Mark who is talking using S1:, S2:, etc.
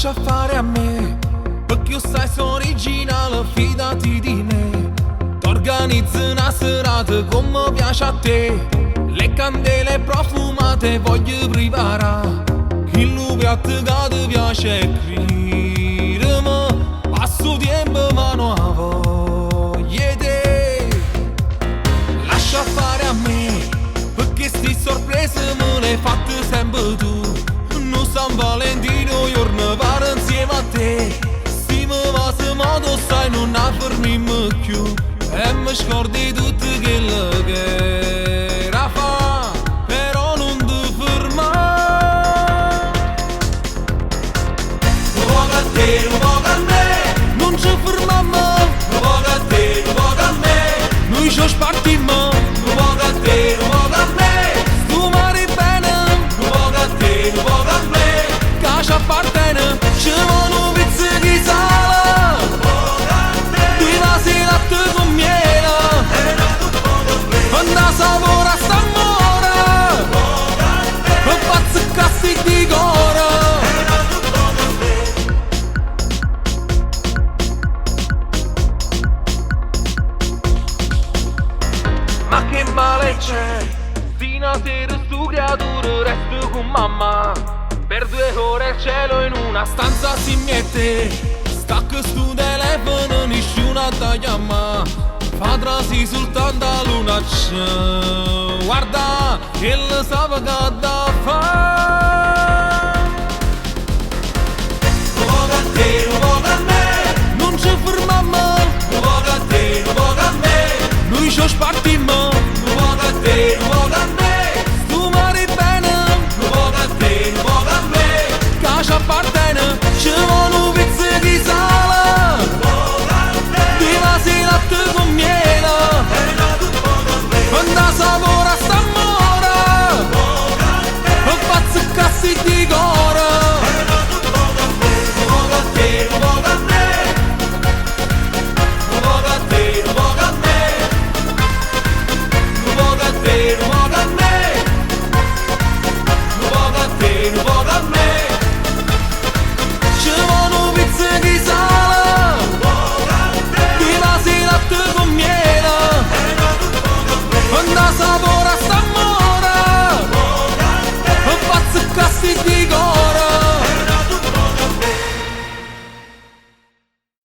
S1: lascia fare a me, perché io sai sono originale, fidati di me. T'organizzo una serata come piace a te, le candele profumate voglio privare, il nuovo piatto che ti piace è credermi, passo tempo ma non ha voglia te. Lascia fare a me, perché sti sorprese me le hai fatte sempre tu. Non San Valentino giorno vado insieme a te, se mi va se modo sai non fermarmi più, e mi scordi tutto quello che era fa, però non ti fermare. Un po' a te, un po' a me, non ci fermiamo. Un po' a te, un po' a me, noi ci spartiamo. Un po' a te, un po' a me, tu mari bene. Un po' a te, un po' a me, che ci appartiene, ci vogliono pizze di sale, due vasi latte con miele, da sapore a st'amore, e pazzicasti di cuore. Ma che male c'è, di una sera stu creatura resto con mamma, per 2 ore il cielo in una stanza si mette, stacca stu telefono nessuno da chiama, fa trasi soltanto la luna c'è, guarda che lo sa che da fa. Un po' a te, un po' a me, non ci fermiamo. Un po' a te, un po' a me, noi ci spartiamo. Un po' a te, un po'